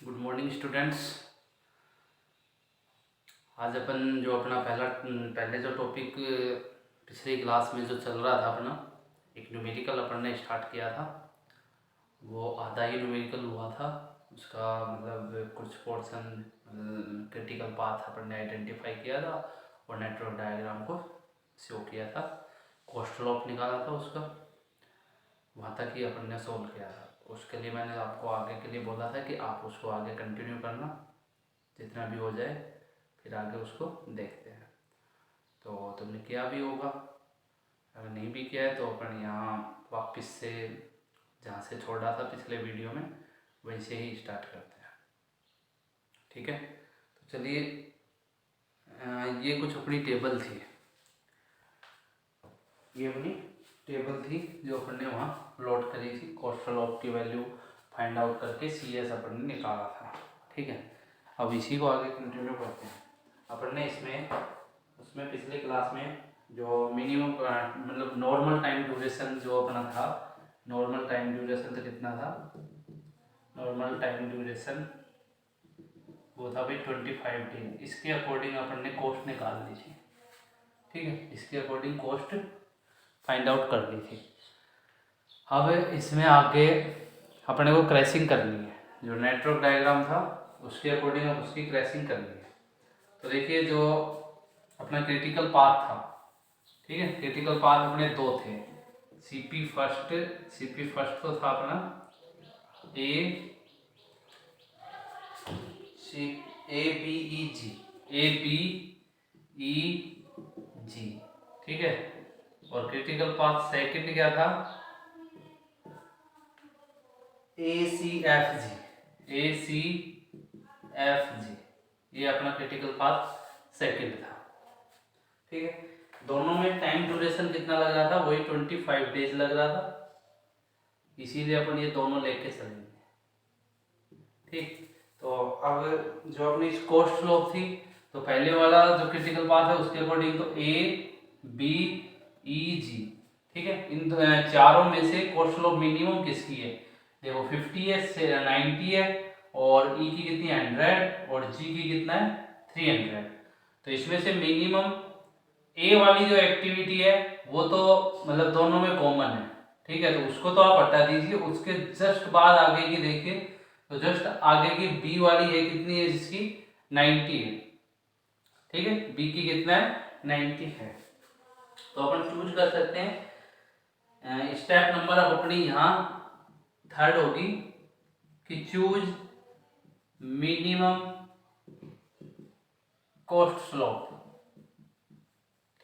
Good morning students. आज अपन जो अपना पहले जो टॉपिक पिछली क्लास में जो चल रहा था अपना एक न्यूमेरिकल अपन ने स्टार्ट किया था, वो आधा ही न्यूमेरिकल हुआ था। उसका मतलब कुछ पोर्शन क्रिटिकल पाथ अपन ने आइडेंटिफाई किया था और नेटवर्क डायग्राम को शो किया था, कोस्ट लॉ निकाला था उसका, वहाँ तक ही अपन ने सोल्व किया था। उसके लिए मैंने आपको आगे के लिए बोला था कि आप उसको आगे कंटिन्यू करना, जितना भी हो जाए फिर आगे उसको देखते हैं। तो तुमने किया भी होगा, अगर नहीं भी किया है तो अपन यहाँ वापस से जहाँ से छोड़ा था पिछले वीडियो में वैसे ही स्टार्ट करते हैं। ठीक है, तो चलिए, ये कुछ अपनी टेबल थी, ये अपनी टेबल थी जो अपन ने वहाँ लोड करी थी। कोस्टल ऑफ की वैल्यू फाइंड आउट करके CS अपन ने निकाला था। ठीक है, अब इसी को आगे कंटिन्यू करते हैं। अपन ने उसमें पिछले क्लास में जो मिनिमम मतलब नॉर्मल टाइम ड्यूरेशन जो अपना था, नॉर्मल टाइम ड्यूरेशन तो कितना था, नॉर्मल टाइम ड्यूरेशन वो था भाई 25 दिन। इसके अकॉर्डिंग अपन ने कॉस्ट निकाल ली थी। ठीक है, इसके अकॉर्डिंग कॉस्ट फाइंड आउट कर ली थी। अब इसमें आगे अपने को क्रैशिंग करनी है, जो नेटवर्क डायग्राम था उसके अकॉर्डिंग अब उसकी क्रैशिंग करनी है। तो देखिए, जो अपना क्रिटिकल पाथ था, ठीक है, क्रिटिकल पाथ अपने दो थे। सीपी फर्स्ट तो था अपना ए बी ई जी, ठीक है। और क्रिटिकल पाथ सेकंड क्या था, ए सी एफ जी, ये अपना क्रिटिकल पाथ सेकंड था। ठीक है, दोनों में टाइम ड्यूरेशन कितना लग रहा था, वही 25 डेज लग रहा था, इसीलिए अपन ये दोनों लेके चलेंगे। ठीक, तो अब जो अपनी कॉस्ट लॉ थी, तो पहले वाला जो क्रिटिकल पाथ है उसके अकॉर्डिंग तो ए बी ई जी, ठीक है। इन चारों में से कॉस्ट लॉ मिनिमम किसकी है, देखो 50 है, 90 है, और ई की कितनी 100 और जी की कितना है 300। तो इसमें से मिनिमम ए वाली जो एक्टिविटी है वो तो मतलब दोनों में कॉमन है, ठीक है, तो उसको तो आप हटा दीजिए। उसके जस्ट बाद आगे की देखिए, तो जस्ट आगे की बी वाली है, कितनी है, जिसकी 90 है। ठीक है, बी की कितना है 90 है। तो अपन चूज कर सकते हैं। स्टेप नंबर अब अपनी यहाँ थर्ड होगी कि चूज मिनिमम कॉस्ट स्लोप।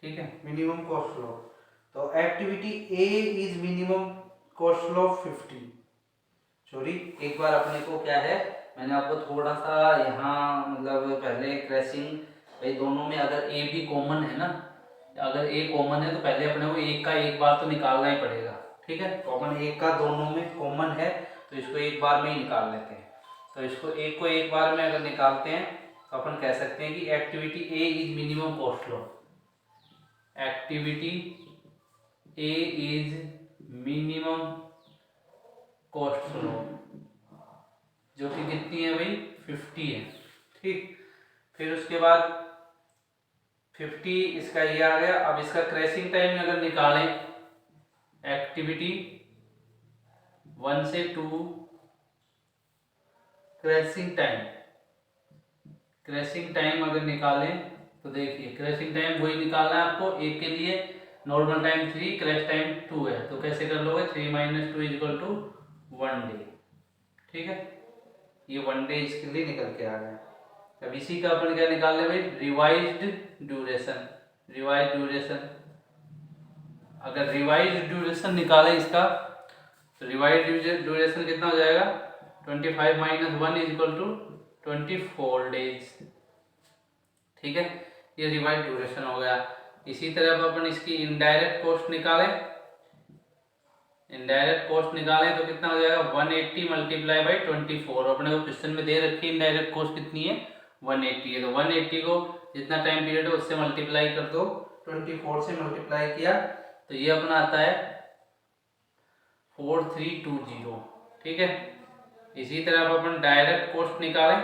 ठीक है, मिनिमम कॉस्ट स्लोप, तो activity A is minimum cost slope 50। Sorry, एक बार अपने को क्या है, मैंने आपको थोड़ा सा यहाँ मतलब पहले क्रैशिंग, भाई दोनों में अगर ए भी कॉमन है ना, अगर ए कॉमन है तो पहले अपने को एक का एक बार तो निकालना ही पड़ेगा। ठीक है, तो अपन एक का दोनों में कॉमन है तो इसको एक बार में ही निकाल लेते हैं। तो इसको एक को एक बार में अगर निकालते हैं तो अपन कह सकते हैं कि activity A is minimum cost low, activity A is minimum cost low, जो कि कितनी है भाई 50 है। ठीक, फिर उसके बाद 50 इसका ये आ गया। अब इसका क्रैशिंग टाइम अगर निकालें, एक्टिविटी 1 से 2 क्रैशिंग टाइम अगर निकालें तो देखिए क्रैशिंग टाइम वही निकालना है आपको। एक के लिए नॉर्मल टाइम 3, क्रैश टाइम 2 है, तो कैसे कर लोगे, 3 - 2 = 1 डे। ठीक है, ये 1 डे इसके लिए निकल के आ गया। अब इसी का अपन क्या निकाल ले भाई, रिवाइज्ड ड्यूरेशन। अगर रिवाइज्ड ड्यूरेशन निकाले इसका, तो रिवाइज्ड ड्यूरेशन कितना हो जाएगा, 25 - 1 = 24 डेज। ठीक है, ये रिवाइज्ड ड्यूरेशन हो गया। इसी तरह अपन इसकी इनडायरेक्ट कॉस्ट निकालें, तो कितना हो जाएगा, 180 × 24। अपने को क्वेश्चन में दे रखी है इनडायरेक्ट कॉस्ट कितनी है, 180 है, तो 180 को जितना टाइम पीरियड है उससे मल्टीप्लाई कर दो, 24 से मल्टीप्लाई किया तो ये अपना आता है 4320। ठीक है, इसी तरह अब अपन डायरेक्ट कॉस्ट निकालें।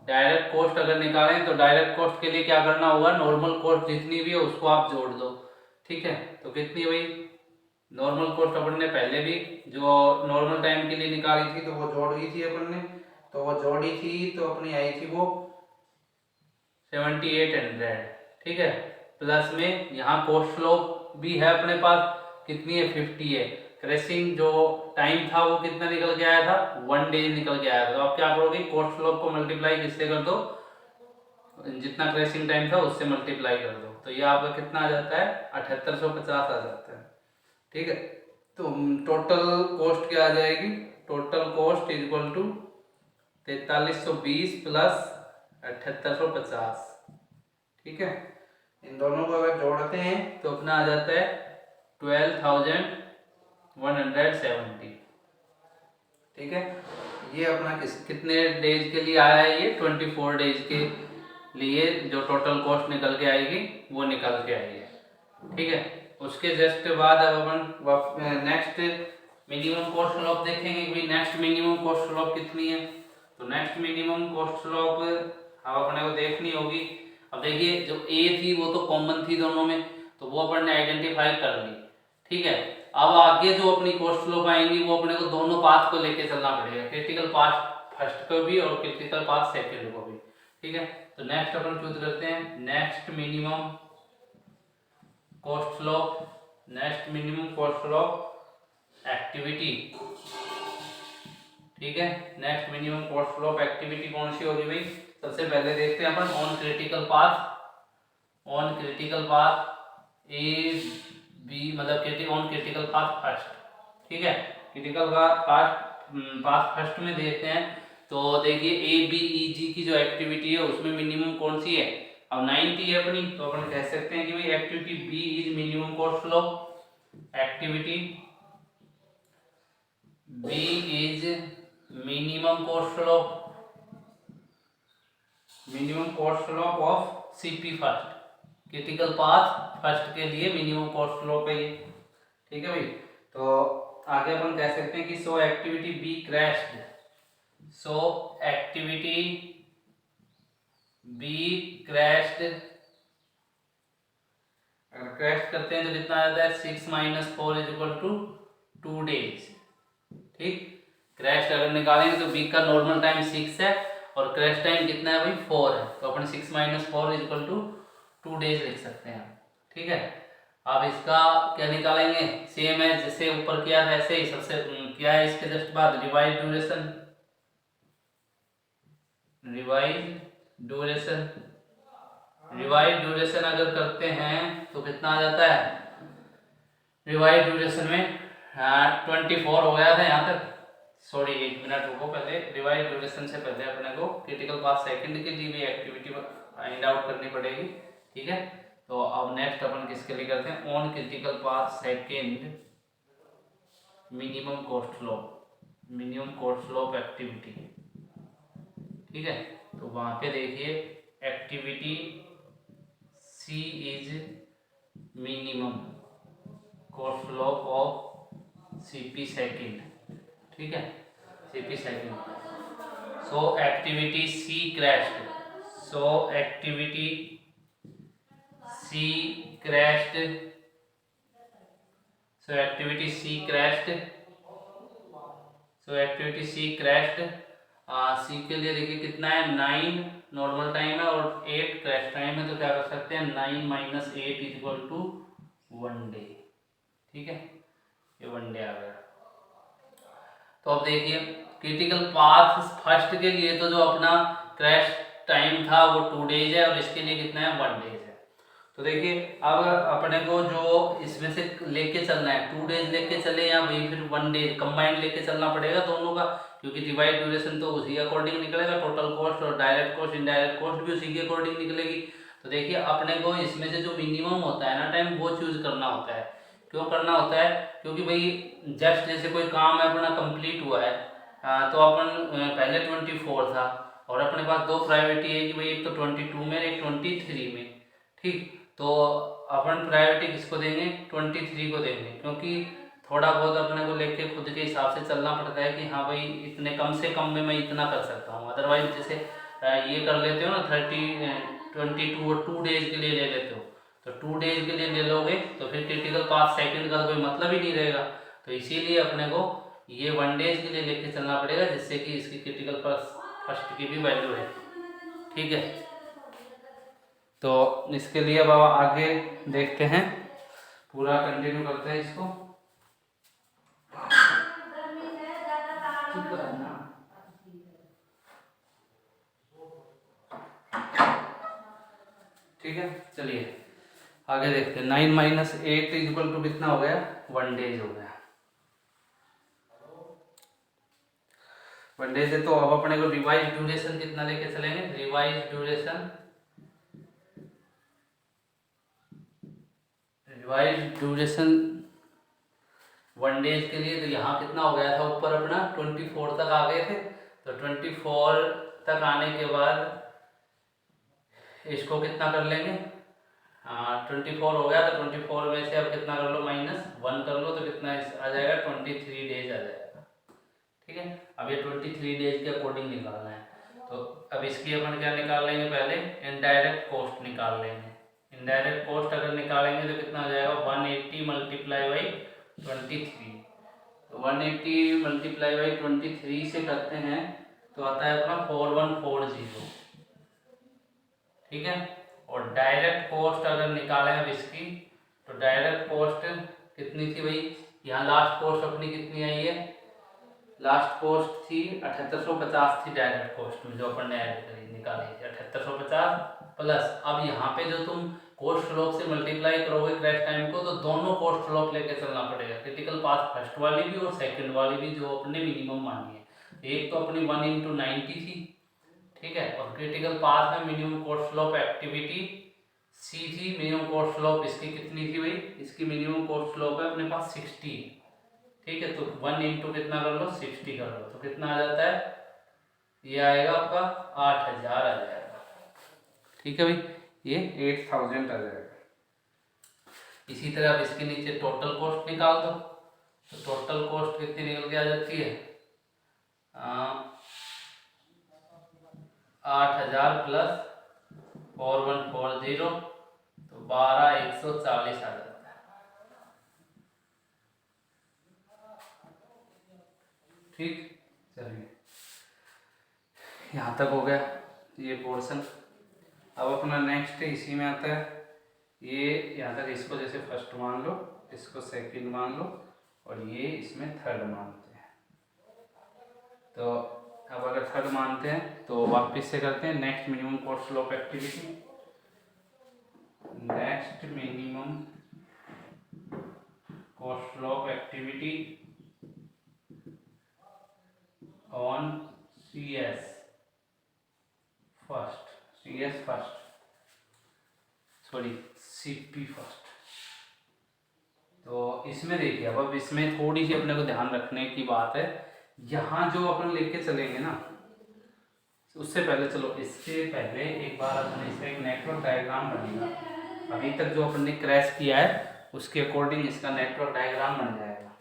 डायरेक्ट कॉस्ट अगर निकालें तो डायरेक्ट कॉस्ट के लिए क्या करना होगा, नॉर्मल कॉस्ट जितनी भी है उसको आप जोड़ दो। ठीक है, तो कितनी भाई, नॉर्मल कॉस्ट अपन ने पहले भी जो नॉर्मल टाइम के लिए निकाली थी तो वो जोड़ दी थी अपन ने, तो वो जोड़ी थी तो अपनी आई थी वो 7800। ठीक है, प्लस में यहाँ कॉस्ट फ्लो भी है अपने पास, कितनी है 50 है। क्रैशिंग जो टाइम था वो कितना निकल के आया था, 1 डे निकल के आया था। तो आप क्या करोगे, कॉस्ट फ्लो को मल्टीप्लाई किससे कर दो, जितना क्रैशिंग टाइम था उससे मल्टीप्लाई कर दो, तो ये आपका कितना आ जाता है 7850 आ जाता है। ठीक है, तो टोटल कॉस्ट क्या आ जाएगी, total cost is equal to 4320 plus 7850। ठीक है, इन दोनों को अगर जोड़ते हैं तो अपना आ जाता है 12,170। ठीक है, ये अपना कितने डेज के लिए आया है, ये 24 डेज के लिए जो टोटल कॉस्ट निकल के आएगी वो निकल के आई है। ठीक है, उसके जस्ट बाद अब अपन नेक्स्ट मिनिमम कॉस्ट स्लोप देखेंगे कि नेक्स्ट मिनिमम कॉस्ट स्लोप कितनी है। तो नेक्स्ट मिनिमम कॉस्ट स्लोप अब अपने को देखनी होगी। अब देखिए जो ए थी वो तो कॉमन थी दोनों में, तो वो अपन ने आइडेंटिफाई कर ली। ठीक है, अब आगे जो अपनी कॉस्ट स्लोप आएंगी वो अपने को दोनों पाथ को लेके चलना पड़ेगा, क्रिटिकल पाथ फर्स्ट को भी और क्रिटिकल पाथ सेकंड को भी। ठीक है, तो नेक्स्ट अपन चूज करते हैं next minimum cost slope. Next minimum cost slope activity. ठीक है, next minimum cost slope activity कौन सी होगी भाई, सबसे पहले देखते हैं अपन on critical path. On critical path A B मतलब ऑन क्रिटिकल पाथ फर्स्ट। ठीक है, क्रिटिकल पाथ फर्स्ट में देखते हैं तो देखिए ए बी ई जी की जो एक्टिविटी है उसमें मिनिमम कौन सी है, अब 90 है अपनी, तो अपन कह सकते हैं कि भाई activity B is minimum cost slope. Activity B is minimum cost slope, minimum cost slope of CP first, critical path first के लिए मिनिमम कॉस्ट स्लोप है ये। ठीक है भाई, तो आगे अपन कह सकते हैं कि so activity B crashed, so activity B crashed, अगर क्रैश करते हैं तो कितना आ जाता है 6 - 4 = 2 डेज। ठीक, क्रैश अगर निकालेंगे तो बी का नॉर्मल टाइम 6 है और क्रैश टाइम कितना है भाई 4 है, तो अपन 6 - 4 = 2 डेज लिख सकते हैं। ठीक है, अब इसका क्या निकालेंगे, सेम है जैसे ऊपर किया था ऐसे ही, सबसे क्या है इसके जस्ट बाद revise duration. Revise duration, revise duration अगर करते हैं तो कितना आ जाता है, रिवाइज ड्यूरेशन में 24 हो गया था यहाँ तक। सॉरी 1 मिनट रुको, पहले रिवाइज ड्यूरेशन से पहले अपने को क्रिटिकल पाथ सेकंड के लिए भी एक्टिविटी फाइंड आउट करनी पड़ेगी। ठीक है, तो अब नेक्स्ट अपन किसके लिए करते हैं, on critical path second minimum cost slope, minimum cost slope activity. ठीक है, तो वहां पे देखिए activity C is minimum cost slope of CP second. ठीक है, CP second, so activity C crashed, so activity C crashed, so activity C crashed, so activity C crashed. C के लिए देखिए कितना है 9 नॉर्मल टाइम है और 8 क्रैश टाइम है, तो क्या कर सकते हैं 9 - 8 = 1 डे। ठीक है, ये 1 डे आ गया। तो अब देखिए क्रिटिकल पाथ फर्स्ट के लिए तो जो अपना क्रैश टाइम था वो 2 डेज है और इसके लिए कितना है 1 डेज है। तो देखिए अब अपने को जो इसमें से लेके चलना है 2 डेज लेके चले या वही फिर 1 डे कंबाइंड लेके चलना पड़ेगा दोनों का, क्योंकि डिवाइड ड्यूरेशन तो उसी अकॉर्डिंग निकलेगा, टोटल कॉस्ट और डायरेक्ट कॉस्ट इनडायरेक्ट कॉस्ट भी उसी के अकॉर्डिंग निकलेगी। तो देखिए अपने को इसमें से जो मिनिमम होता है ना टाइम वो चूज करना होता है। क्यों करना होता है, क्योंकि भाई जस्ट जैसे कोई काम है अपना कंप्लीट हुआ है, तो अपन पहले 24 था और अपने पास 2 प्रायोरिटी है कि भाई एक तो 22 में एक 23 में। ठीक, तो अपन प्रायोरिटी किसको देंगे 23 को देंगे, क्योंकि थोड़ा बहुत अपने को लेके खुद के हिसाब से चलना पड़ता है कि हाँ भाई इतने कम से कम में मैं इतना कर सकता हूँ। अदरवाइज जैसे ये कर लेते हो ना 22 और 2 डेज के लिए ले लेते हो, तो 2 डेज के लिए ले लोगे तो फिर क्रिटिकल पाथ सेकंड का कोई मतलब ही नहीं रहेगा। तो इसीलिए अपने को ये 1 डेज के लिए लेके चलना पड़ेगा, जिससे कि इसकी क्रिटिकल पाथ फर्स्ट की भी वैल्यू है। ठीक है, तो इसके लिए अब आगे देखते हैं, पूरा कंटिन्यू करते हैं इसको। ठीक है, चलिए आगे देखते हैं। 9 - 8 = कितना हो गया? 1 डेज हो गया। 1 डेज है, तो अब अपने को रिवाइज ड्यूरेशन कितना लेके चलेंगे? रिवाइज ड्यूरेशन 1 डेज के लिए, तो यहाँ कितना हो गया था ऊपर अपना 24 तक आ गए थे। तो 24 तक आने के बाद इसको कितना कर लेंगे? 24 हो गया, तो 24 में से अब कितना कर लो? -1 कर लो, तो कितना आ जाएगा? 23 डेज आ जाएगा। ठीक है, अब ये 23 डेज के अकॉर्डिंग निकालना है। तो अब इसकी अपन क्या निकाल लेंगे? पहले इनडायरेक्ट कॉस्ट निकाल लेंगे। इनडायरेक्ट कॉस्ट अगर निकालेंगे तो कितना हो जाएगा? 180 × 23। तो 180 × 23 से करते हैं तो आता है अपना 4140। ठीक है, और डायरेक्ट कॉस्ट अगर निकालें अब इसकी, तो डायरेक्ट कॉस्ट कितनी थी भाई? यहाँ लास्ट कॉस्ट अपनी कितनी आई है? लास्ट कॉस्ट थी 7850 थी डायरेक्ट कॉस्ट में, जो अपन ने ऐड करी निकाली थी 7850 प्लस। अब यहाँ पे जो तुम कॉस्ट स्लोप से मल्टीप्लाई करोगे क्रैश टाइम को, तो दोनों कॉस्ट स्लोप लेके चलना पड़ेगा, क्रिटिकल पाथ फर्स्ट वाली भी और सेकंड वाली भी, जो अपने मिनिमम मानी है। एक तो अपनी 1 × 90 थी, ठीक है, और क्रिटिकल पाथ में मिनिमम कॉस्ट स्लोप एक्टिविटी सी थी। मिनिमम कॉस्ट स्लोप इसकी कितनी थी भाई? इसकी मिनिमम कॉस्ट स्लोप है अपने पास 60। ठीक है, तो 1 × कितना कर लो? 60 कर लो, तो कितना आ जाता है? ये आएगा आपका 8000 आ जाएगा। ठीक है भाई, ये 8000 आ जाएगा। इसी तरह अब इसके नीचे टोटल कॉस्ट निकाल दो, तो टोटल कॉस्ट कितनी निकल के आ जाती है? 8000 प्लस 4140, तो 12140 आ जाता है। ठीक, चलिए यहाँ तक हो गया ये पोर्शन। अब अपना नेक्स्ट इसी में आता है ये, यहाँ तक इसको जैसे फर्स्ट मान लो, इसको सेकंड मान लो, और ये इसमें थर्ड मानते हैं। तो अब अगर थर्ड मानते हैं तो वापस से करते हैं next minimum cost slope activity. Next minimum cost slope activity on CS first, sorry CP first. तो इसमें देखिए, अब इसमें थोड़ी सी अपने को ध्यान रखने की बात है। यहाँ जो अपन लेके चलेंगे ना, उससे पहले चलो इससे पहले एक बार अपन इसका एक नेटवर्क डायग्राम बनेगा। अभी तक जो अपन ने क्रैश किया है उसके अकॉर्डिंग इसका नेटवर्क डायग्राम बन जाएगा।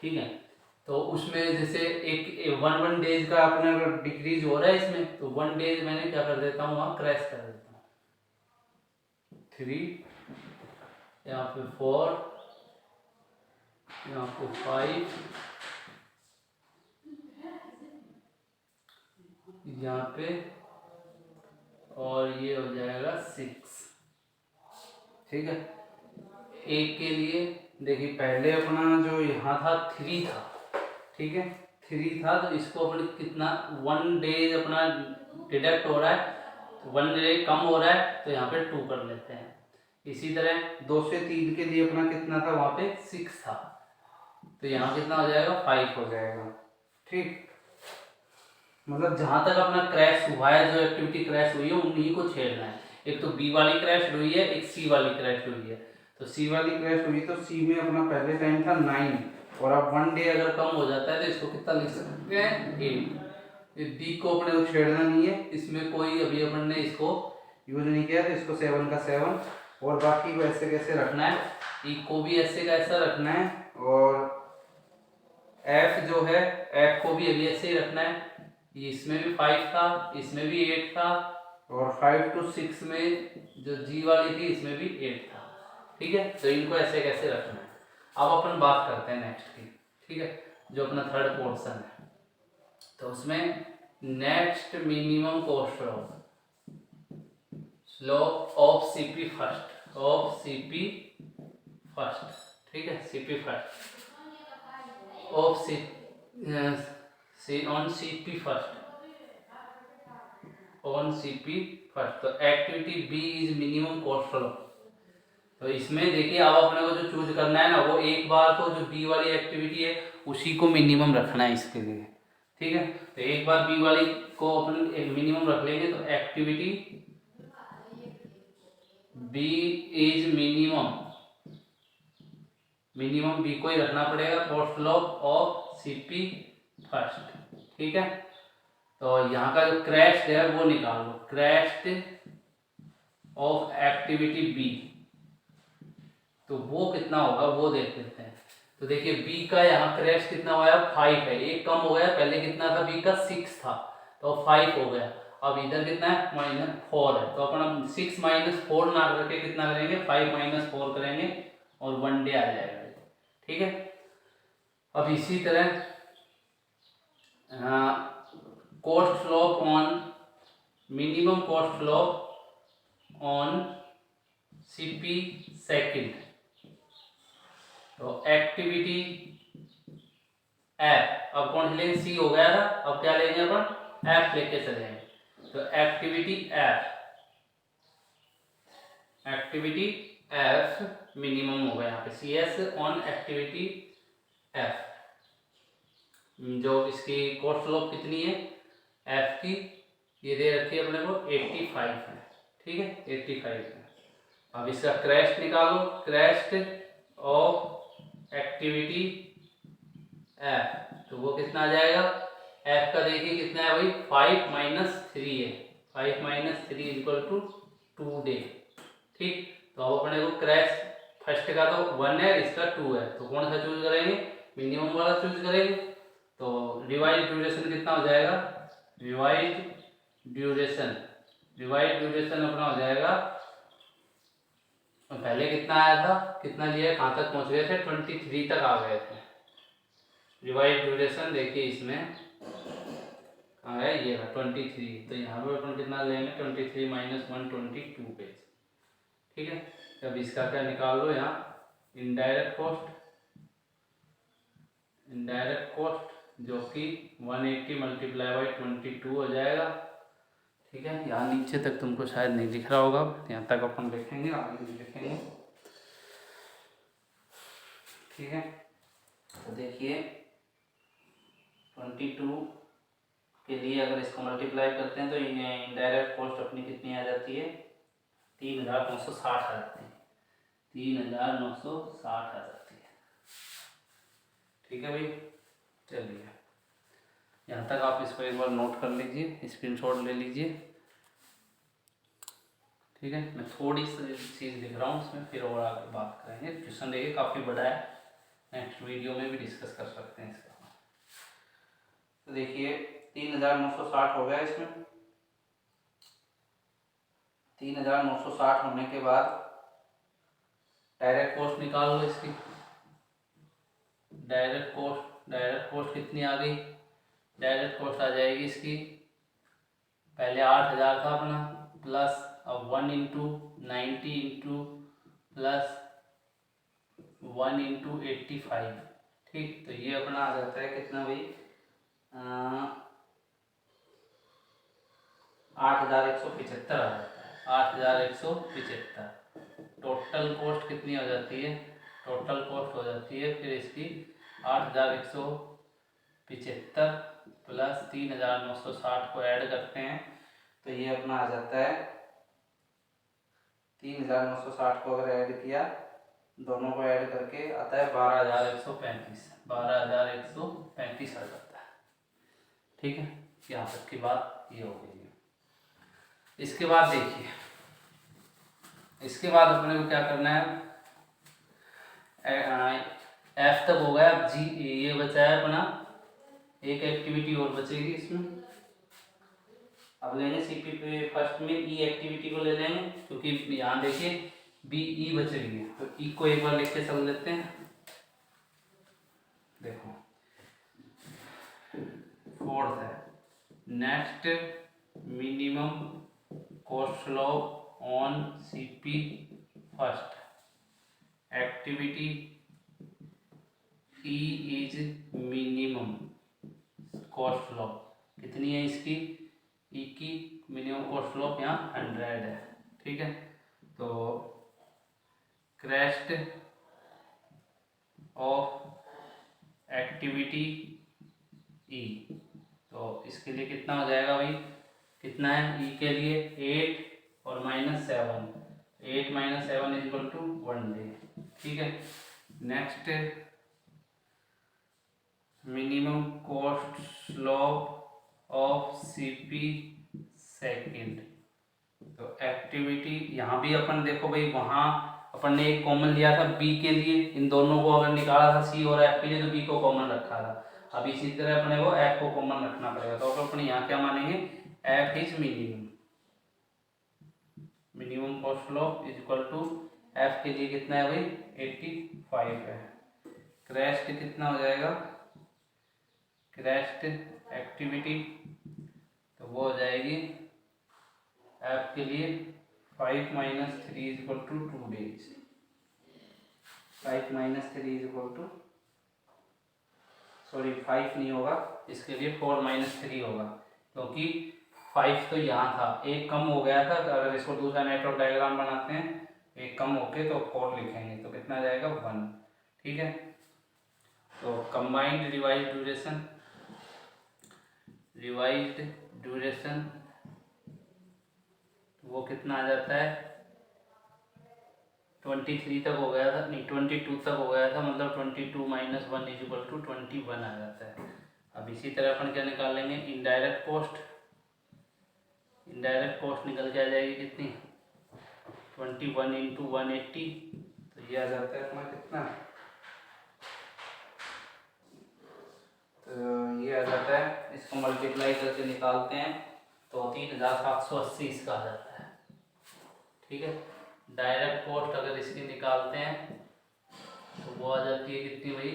ठीक है, तो उसमें जैसे एक 1 डेज का अपना अगर डिक्रीज हो रहा है इसमें, तो 1 डेज मैंने क्या कर देता हूँ? वहाँ क्रैश कर देता हूँ। 3, यहाँ पे 4, यहाँ पे 5, यहाँ पे, और ये हो जाएगा 6। ठीक है, एक के लिए देखिए पहले अपना जो यहाँ था 3 था, ठीक है 3 था, तो इसको अपन कितना 1 डेज अपना डिडक्ट हो रहा है, तो 1 डे कम हो रहा है, तो यहाँ पे 2 कर लेते हैं। इसी तरह 2 से 3 के लिए अपना कितना था? वहाँ पे 6 था, तो यहाँ कितना हो जाएगा? 5 हो जाएगा। ठीक, मतलब जहाँ तक अपना क्रैश हुआ है, जो एक्टिविटी क्रैश हुई है उन्हीं को छेड़ना है। एक तो B वाली क्रैश हुई है, एक C वाली क्रैश हुई है। तो C वाली क्रैश हुई तो C में अपना पहले टाइम था 9, और अब 1 डे अगर कम हो जाता है तो इसको कितना लिख सकते हैं? 8। D को अपने को छेड़ना नहीं है, इसमें कोई अभी अपन ने इसको यूज नहीं किया, तो इसको 7 का 7, और बाकी को ऐसे कैसे रखना है, E को भी ऐसे का ऐसा रखना है, और एफ जो है, एफ को भी अभी ऐसे ही रखना है, इसमें भी 5 था, इसमें भी 8 था, और 5 to 6 में जो जी वाली थी इसमें भी 8 था। ठीक है, तो इनको ऐसे कैसे रखना है। अब अपन बात करते हैं नेक्स्ट की। ठीक है, जो अपना थर्ड पोर्शन है, तो उसमें next minimum cost slope of CP first, of CP first. ठीक है, CP first of C on CP first, on CP first. तो activity B is minimum cost flow. तो इसमें देखिए अब अपने को जो चूज करना है ना, वो एक बार तो जो बी वाली एक्टिविटी है उसी को मिनिमम रखना है इसके लिए। ठीक है, तो एक बार बी वाली को अपन एक मिनिमम रख लेंगे, तो activity B is minimum, minimum B को ही रखना पड़ेगा, cost flow of CP first. ठीक है, तो यहाँ का जो क्रैश है वो निकाल लो, क्रैश ऑफ एक्टिविटी बी, तो वो कितना होगा वो देख लेते हैं। तो देखिए बी का यहाँ क्रैश कितना हुआ है, 5 है, एक कम हो गया, पहले कितना था बी का 6 था, तो 5 हो गया। अब इधर कितना है, -4 है, तो अपन 6 - 4 ना करके कितना करेंगे, 5 - 4 करेंगे और 1 डे आ जाएगा। ठीक है, अब इसी तरह cost flow on minimum cost flow on CP second, तो एक्टिविटी एफ, अब कौन लेंगे, सी हो गया था, अब क्या लेंगे अपन, एफ लेके चलेंगे। तो activity F, activity F minimum हो गया यहाँ पे, C S on activity F. जो इसकी कॉस्ट फ्लो कितनी है एफ की, ये दे रखी है अपने को 85 है। ठीक है, 85 है। अब इसका क्रैश निकालो, क्रैश ऑफ एक्टिविटी एफ, तो वो कितना आ जाएगा, एफ का देखिए कितना है भाई, 5 - 3 है, 5 - 3 = 2 डे। ठीक, तो अब अपने को क्रैश फर्स्ट का तो 1 है, इसका 2 है, तो कौन सा चूज करेंगे, मिनिमम वाला चूज करेंगे। तो रिवाइज ड्यूरेशन कितना हो जाएगा, रिवाइज ड्यूरेशन, रिवाइज ड्यूरेशन अपना हो जाएगा, पहले कितना आया था, कितना लिया, कहाँ तक पहुँच गए थे, 23 तक आ गए थे। रिवाइज ड्यूरेशन देखिए इसमें कहाँ है, ये है 23, तो यहाँ पर अपन कितना लेंगे, 23 - 1 22 पेज। ठीक है, अब इसका क्या निकाल लो यहाँ, इनडायरेक्ट कॉस्ट, इनडायरेक्ट कॉस्ट जो कि 180 × 22 हो जाएगा। ठीक है, यहाँ नीचे तक तुमको शायद नहीं दिख रहा होगा, यहाँ तक अपन लिखेंगे, आगे भी लिखेंगे। ठीक है, तो देखिए 22 के लिए अगर इसको मल्टीप्लाई करते हैं तो इनडायरेक्ट कॉस्ट अपनी कितनी आ जाती है, 3960 आ जाती है, 3960 आ जाती है। ठीक है भाई, चलिए यहाँ तक आप इसको एक बार नोट कर लीजिए, स्क्रीनशॉट ले लीजिए। ठीक है, मैं थोड़ी सी चीज़ लिख रहा हूँ इसमें, फिर और आगे बात करेंगे। क्वेश्चन देखिए काफ़ी बड़ा है, नेक्स्ट वीडियो में भी डिस्कस कर सकते हैं इसका। तो देखिए 3960 हो गया, इसमें 3960 होने के बाद डायरेक्ट कॉस्ट निकाल लो इसकी, डायरेक्ट कॉस्ट कितनी आ गई, डायरेक्ट कॉस्ट आ जाएगी इसकी, पहले 8000 था अपना, प्लस अब 1 × 90 × प्लस 1 × 85। ठीक, तो ये अपना आ जाता है कितना भाई, 8175 आ जाता है, 8175। टोटल कॉस्ट कितनी हो जाती है, टोटल कॉस्ट हो जाती है फिर इसकी 8175 प्लस 3960 को ऐड करते हैं, तो ये अपना आ जाता है 3960 को अगर ऐड किया, दोनों को ऐड करके आता है 12135, 12135 आ जाता है। ठीक है, यहाँ तक की बात ये हो गई है। इसके बाद देखिए, इसके बाद अपने को क्या करना है, एफ तक हो गया। अब जी ये बचा है अपना, एक एक्टिविटी और बचेगी इसमें। अब लेंगे सीपी पे फर्स्ट में ई एक्टिविटी को ले लेंगे, क्योंकि यहाँ देखिए बी ई बच रही है, तो ई को एक बार लिख के चल लेते हैं। देखो फोर्थ है, next minimum cost law on CP first activity E is minimum cost law. कितनी है इसकी, ई की मिनिमम कॉस्ट लॉ यहाँ 100 है। ठीक है, तो क्रेस्ट ऑफ एक्टिविटी ई, तो इसके लिए कितना हो जाएगा भाई, कितना है ई के लिए 8 और -7, 8 - 7 = 1 डे। ठीक है, next minimum cost slope of CP second, तो एक्टिविटी यहाँ भी अपन देखो भाई, वहाँ अपन ने एक कॉमन लिया था बी के लिए, इन दोनों को अगर निकाला था सी और एफ के लिए, तो बी को कॉमन रखा था। अब इसी तरह अपने को एफ को कॉमन रखना पड़ेगा, तो अपन यहाँ क्या मानेंगे, F is minimum, minimum cost slope = F के लिए कितना है भाई 85 है। क्रेस्ट कितना हो जाएगा, क्रेस्ट एक्टिविटी, तो वो हो जाएगी एफ के लिए 5 - 3 = 2 डेज। 5 - 3 = सॉरी 5 नहीं होगा, इसके लिए 4 - 3 होगा, क्योंकि 5 तो यहाँ था, एक कम हो गया था। अगर इसको दूसरा नेटवर्क डायग्राम बनाते हैं, एक कम होके तो 4 लिखेंगे, तो कितना जाएगा 1। ठीक है, तो कंबाइंड रिवाइज ड्यूरेशन वो कितना आ जाता है, 23 तक हो गया था, नहीं 22 तक हो गया था, मतलब 22 - 1 = 21 आ जाता है। अब इसी तरह अपन क्या निकाल लेंगे, इनडायरेक्ट कॉस्ट, इनडायरेक्ट कॉस्ट निकल के आ जाएगी कितनी, 21 × 180, तो ये आ जाता है अपना कितना, तो ये आ जाता है, इसको मल्टीप्लाई करके निकालते हैं तो 3780 इसका आ जाता है। ठीक है, डायरेक्ट कॉस्ट अगर इसकी निकालते हैं तो वो आ जाती है कितनी भाई,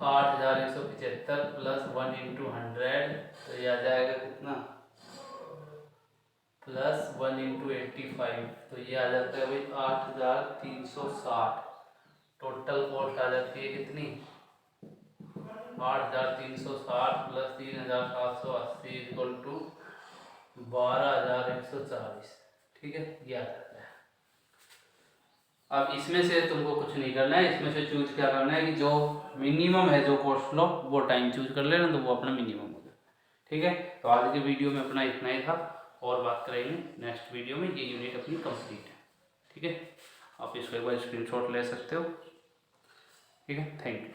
8175 + 1 × 100, तो ये आ जाएगा कितना, +1 × 85, तो ये आ जाता है भाई 8360। टोटल कॉस्ट आ जाती है कितनी, 8360 + 3780 = 12140। ठीक है, ये आ जाता है। अब इसमें से तुमको कुछ नहीं करना है, इसमें से चूज क्या करना है कि जो मिनिमम है जो कॉस्ट लो वो टाइम चूज कर लेना, तो वो अपना मिनिमम हो जाए। ठीक है, तो आज के वीडियो में अपना इतना ही था, और बात करेंगे नेक्स्ट वीडियो में। ये यूनिट अपनी कंप्लीट है। ठीक है, आप इसको एक बार स्क्रीनशॉट ले सकते हो। ठीक है, थैंक यू।